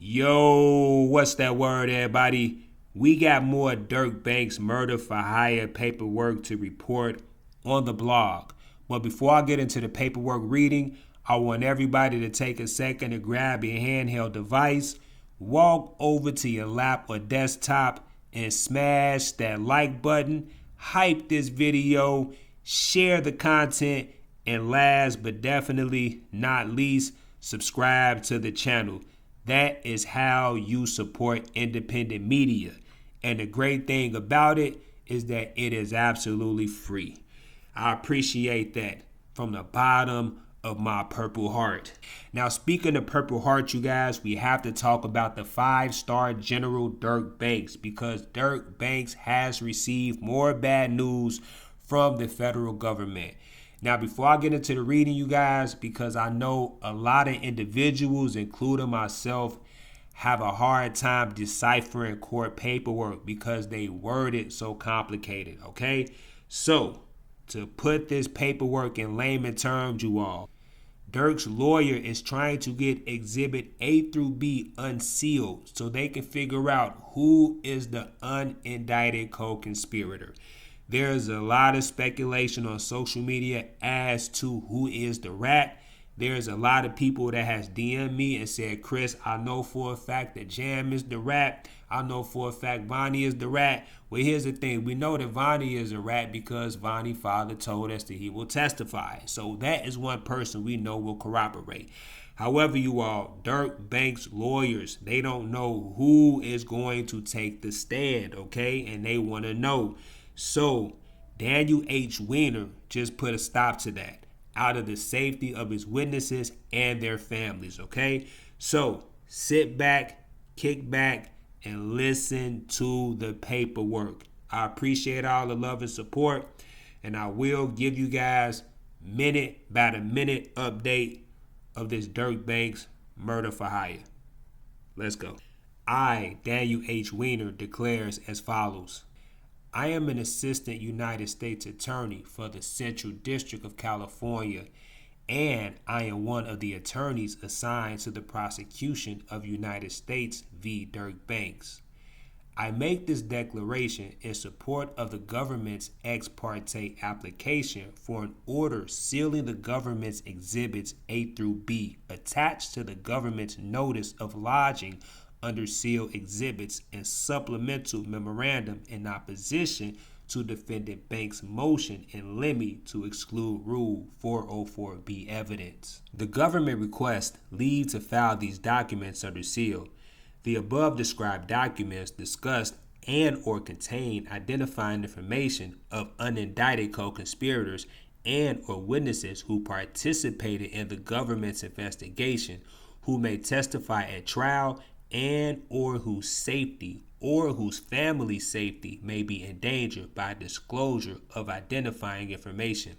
Yo, what's that word, everybody? We got more Durk Banks murder for hire paperwork to report on the blog. But before I get into the paperwork reading, I want everybody to take a second to grab your handheld device, walk over to your lap or desktop, and smash that like button, hype this video, share the content, and last but definitely not least, subscribe to the channel. That is how you support independent media. And the great thing about it is that it is absolutely free. I appreciate that from the bottom of my Purple Heart. Now, speaking of Purple Heart, you guys, we have to talk about the 5-star General Durk Banks, because Durk Banks has received more bad news from the federal government. Now, before I get into the reading, you guys, because I know a lot of individuals, including myself, have a hard time deciphering court paperwork because they word it so complicated, okay? So, to put this paperwork in layman terms, you all, Durk's lawyer is trying to get Exhibit A through B unsealed so they can figure out who is the unindicted co-conspirator. There's a lot of speculation on social media as to who is the rat. There's a lot of people that has DM'd me and said, Chris, I know for a fact that Jam is the rat. I know for a fact Vonnie is the rat. Well, here's the thing. We know that Vonnie is a rat because Vonnie's father told us that he will testify. So that is one person we know will corroborate. However, you all, Durk Banks lawyers, they don't know who is going to take the stand, okay? And they want to know. So Daniel H. Weiner just put a stop to that out of the safety of his witnesses and their families, okay? So sit back, kick back, and listen to the paperwork. I appreciate all the love and support, and I will give you guys minute by the minute update of this Durk Banks murder for hire. Let's go. I, Daniel H. Weiner, declares as follows. I am an assistant United States attorney for the Central District of California, and I am one of the attorneys assigned to the prosecution of United States v. Durk Banks. I make this declaration in support of the government's ex parte application for an order sealing the government's exhibits A through B attached to the government's notice of lodging under seal exhibits and supplemental memorandum in opposition to defendant Banks' motion in limine to exclude Rule 404B evidence. The government requests leave to file these documents under seal. The above described documents discuss and or contain identifying information of unindicted co-conspirators and or witnesses who participated in the government's investigation, who may testify at trial and or whose safety or whose family safety may be endangered by disclosure of identifying information.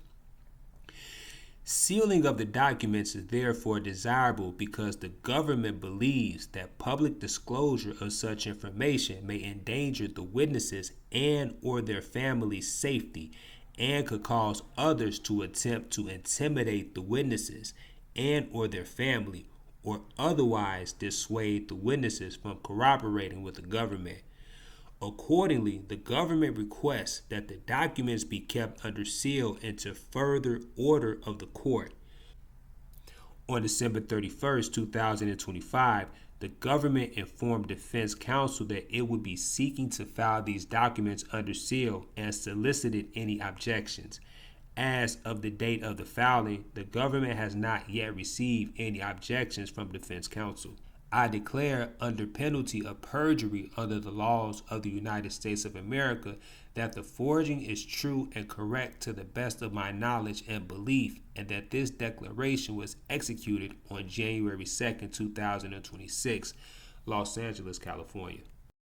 Sealing of the documents is therefore desirable because the government believes that public disclosure of such information may endanger the witnesses and or their family's safety and could cause others to attempt to intimidate the witnesses and or their family or otherwise dissuade the witnesses from cooperating with the government. Accordingly, the government requests that the documents be kept under seal until further order of the court. On December 31st, 2025, the government informed defense counsel that it would be seeking to file these documents under seal and solicited any objections. As of the date of the filing, the government has not yet received any objections from defense counsel. I declare under penalty of perjury under the laws of the United States of America that the forging is true and correct to the best of my knowledge and belief, and that this declaration was executed on January 2nd, 2026, Los Angeles, California.